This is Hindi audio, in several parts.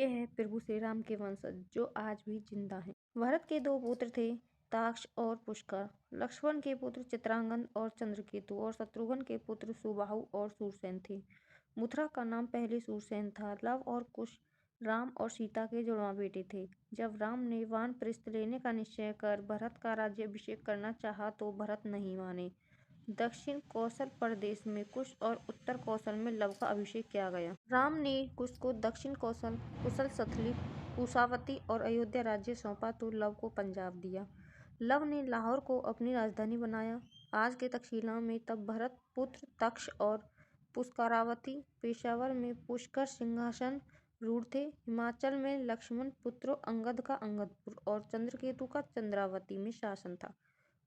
ये है प्रभु श्री राम के वंशज जो आज भी जिंदा हैं। भरत के 2 पुत्र थे, ताक्ष और पुष्कर। लक्ष्मण के पुत्र चित्रांगद और चंद्रकेतु और शत्रुघ्न के पुत्र सुबाहु और शूरसेन थे। मथुरा का नाम पहले शूरसेन था। लव और कुश राम और सीता के जुड़वां बेटे थे। जब राम ने वानप्रस्थ लेने का निश्चय कर भरत का राज्याभिषेक करना चाहा तो भरत नहीं माने। दक्षिण कौशल प्रदेश में कुश और उत्तर कौशल में लव का अभिषेक किया गया। राम ने कुश को दक्षिण कौशल, कुशल स्थली, कुशावती और अयोध्या राज्य सौंपा तो लव को पंजाब दिया। लव ने लाहौर को अपनी राजधानी बनाया, आज के तक्षशिला में। तब भरत पुत्र तक्ष और पुष्करावती, पेशावर में पुष्कर सिंहासन रूढ़ थे। हिमाचल में लक्ष्मण पुत्रों अंगद का अंगदपुर और चंद्रकेतु का चंद्रावती में शासन था।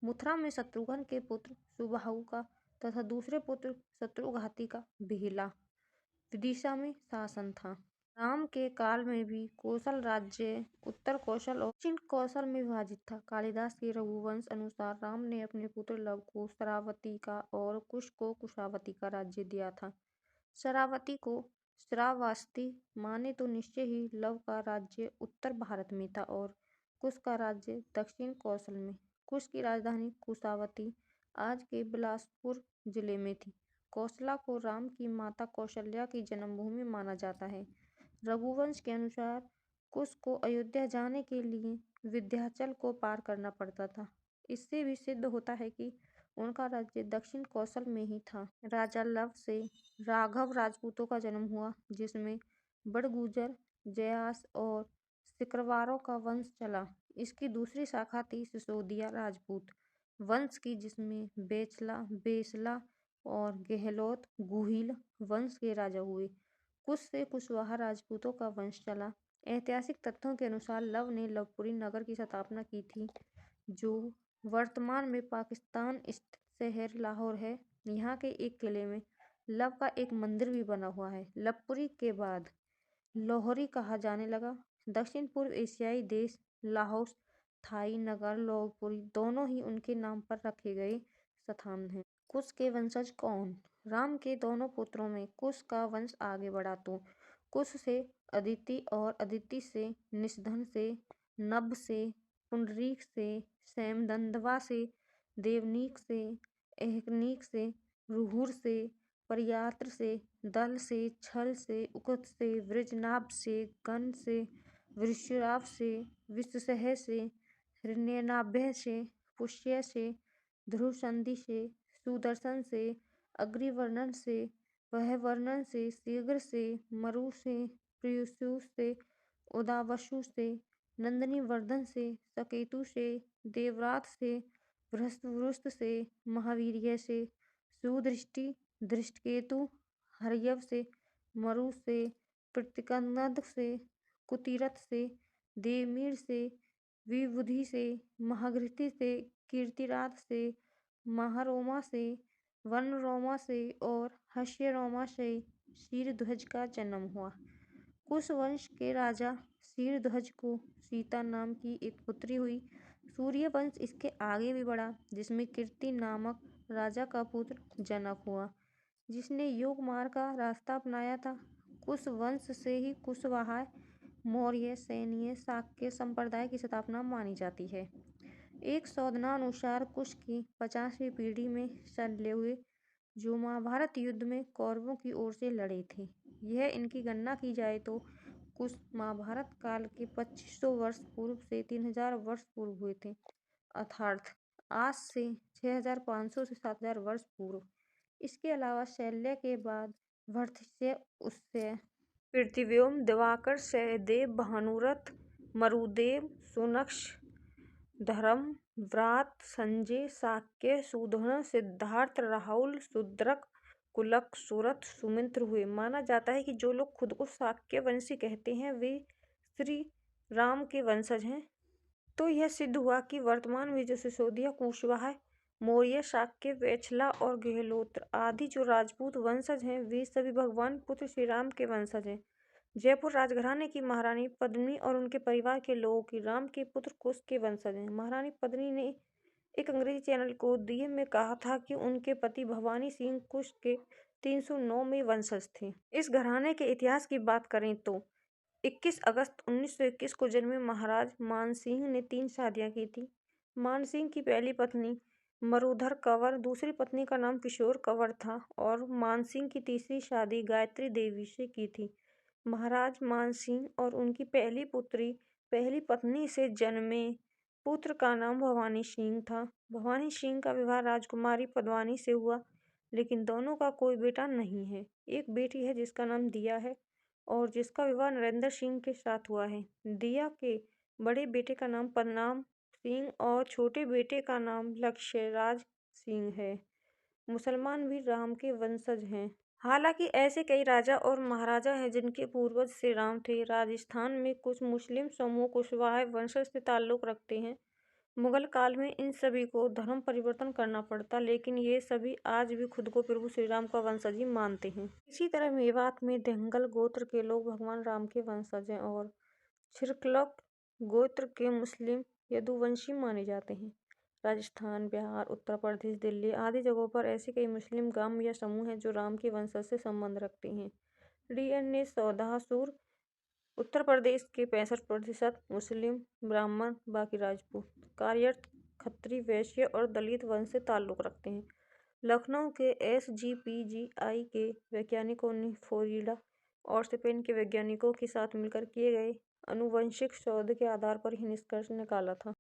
मथुरा में शत्रुघ्न के पुत्र सुबाहु का तथा दूसरे पुत्र शत्रुघाती का बेहला विदिशा में शासन था। राम के काल में भी कौशल राज्य उत्तर कौशल और दक्षिण कौशल में विभाजित था। कालिदास के रघुवंश अनुसार राम ने अपने पुत्र लव को शरावती का और कुश को कुशावती का राज्य दिया था। शरावती को श्रावस्ती माने तो निश्चय ही लव का राज्य उत्तर भारत में था और कुश का राज्य दक्षिण कौशल में। कुश की राजधानी कुशावती आज के बिलासपुर जिले में थी। कौशला को राम की माता कौशल्या की जन्मभूमि माना जाता है। रघुवंश के अनुसार कुश को अयोध्या जाने के लिए विंध्याचल को पार करना पड़ता था। इससे भी सिद्ध होता है कि उनका राज्य दक्षिण कौशल में ही था। राजा लव से राघव राजपूतों का जन्म हुआ, जिसमें बड़गुजर, जयास और सिकरवारों का वंश चला। इसकी दूसरी शाखा थी सिसोदिया राजपूत वंश की, जिसमें बेचला, बेसला और गहलोत गुहिल वंश के राजा हुए। कुश से कुशवाहा राजपूतों का वंश चला। ऐतिहासिक तथ्यों के अनुसार लव ने लवपुरी नगर की स्थापना की थी, जो वर्तमान में पाकिस्तान स्थित शहर लाहौर है। यहाँ के एक किले में लव का एक मंदिर भी बना हुआ है। लवपुरी के बाद लाहौरी कहा जाने लगा। दक्षिण पूर्व एशियाई देश लाओस, थाई नगर, लवपुरी दोनों ही उनके नाम पर रखे गए स्थान हैं। कुश के वंशज कौन? राम के दोनों पुत्रों में कुश का वंश आगे बढ़ा तो कुश से अदिति और अदिति से निषधन से नभ से पुंडरीक से सैमदंदवा से देवनीक से एहकनीक से रुहुर से पर्यात्र से दल से छल से उकत से वृजनाभ से गण से वृषराव से विश्वसह से हिरण्यनाभ्य से पुष्य से ध्रुवसंधि से सुदर्शन से अग्निवर्णन से वहवर्णन से शीघ्र से मरु से प्रियसु से उदावसु से नंदिनीवर्धन से सकेतु से देवरात से बृहस्पति से महावीर्य से सुदृष्टि दृष्टकेतु हर्यव से मरु से प्रतिकंदक से कुतिरथ से देवमीर से विबुधि से महाघृति से कीर्तिराज से महारोमा से वनरोमा से और हस्यरोमा से शीरध्वज का जन्म हुआ। कुश वंश के राजा शीरध्वज को सीता नाम की एक पुत्री हुई। सूर्य वंश इसके आगे भी बढ़ा, जिसमें कीर्ति नामक राजा का पुत्र जनक हुआ, जिसने योग मार्ग का रास्ता अपनाया था। कुश वंश से ही कुशवाहा, मौर्य, सैन्य, शाक्य संप्रदाय की स्थापना मानी जाती है। एक शोधनानुसार कुश की 50वीं पीढ़ी में शल्य हुए, जो महाभारत युद्ध में कौरवों की ओर से लड़े थे। यह इनकी गणना की जाए तो कुश महाभारत काल के 2500 वर्ष पूर्व से 3000 वर्ष पूर्व हुए थे, अर्थात आज से 6500 से 7000 वर्ष पूर्व। इसके अलावा शल्य के बाद भर्तृहस्य, उससे पृथ्वीव्योम, दिवाकर, सहदेव, भानुरथ, मरुदेव, सुनक्ष, धर्म, व्रात, संजय, शाक्य, सुधोधन, सिद्धार्थ, राहुल, शूद्रक, कुलक, सुरथ, सुमित्र हुए। माना जाता है कि जो लोग खुद को शाक्य वंशी कहते हैं वे श्री राम के वंशज हैं। तो यह सिद्ध हुआ कि वर्तमान में जो सिसोदिया, कुशवाहा, मौर्य, शाक्य, वेछला और गहलोत्र आदि जो राजपूत वंशज हैं, वे सभी भगवान पुत्र श्री राम के वंशज हैं। जयपुर राजघराने की महारानी पद्मिनी और उनके परिवार के लोगों की राम के पुत्र कुश के वंशज हैं। महारानी पद्मिनी ने एक अंग्रेजी चैनल को दिए में कहा था कि उनके पति भवानी सिंह कुश के 309 में वंशज थे। इस घराने के इतिहास की बात करें तो 21 अगस्त 1921 को जन्मे महाराज मानसिंह ने 3 शादियां की थी। मानसिंह की पहली पत्नी मरुधर कंवर, दूसरी पत्नी का नाम किशोर कंवर था और मानसिंह की तीसरी शादी गायत्री देवी से की थी। महाराज मानसिंह और उनकी पहली पुत्री पहली पत्नी से जन्मे पुत्र का नाम भवानी सिंह था। भवानी सिंह का विवाह राजकुमारी पद्मावती से हुआ, लेकिन दोनों का कोई बेटा नहीं है। एक बेटी है जिसका नाम दिया है और जिसका विवाह नरेंद्र सिंह के साथ हुआ है। दिया के बड़े बेटे का नाम पदनाम सिंह और छोटे बेटे का नाम लक्ष्यराज सिंह है। मुसलमान भी राम के वंशज हैं। हालांकि ऐसे कई राजा और महाराजा हैं जिनके पूर्वज श्री राम थे। राजस्थान में कुछ मुस्लिम समूह कुशवाहा वंशज से ताल्लुक रखते हैं। मुगल काल में इन सभी को धर्म परिवर्तन करना पड़ता, लेकिन ये सभी आज भी खुद को प्रभु श्री राम का वंशज ही मानते हैं। इसी तरह मेवात में देंगल गोत्र के लोग भगवान राम के वंशज हैं और छिरकलक गोत्र के मुस्लिम यदुवंशी माने जाते हैं। राजस्थान, बिहार, उत्तर प्रदेश, दिल्ली आदि जगहों पर ऐसे कई मुस्लिम गांव या समूह हैं जो राम के वंशज से संबंध रखते हैं। DNA सौदासुर उत्तर प्रदेश के 65% मुस्लिम, ब्राह्मण, बाकी राजपूत, कार्यरत खत्री, वैश्य और दलित वंश से ताल्लुक रखते हैं। लखनऊ के SGPGI के वैज्ञानिकों ने फ्लोरिडा और स्पेन के वैज्ञानिकों के साथ मिलकर किए गए आनुवंशिक शोध के आधार पर यह निष्कर्ष निकाला था।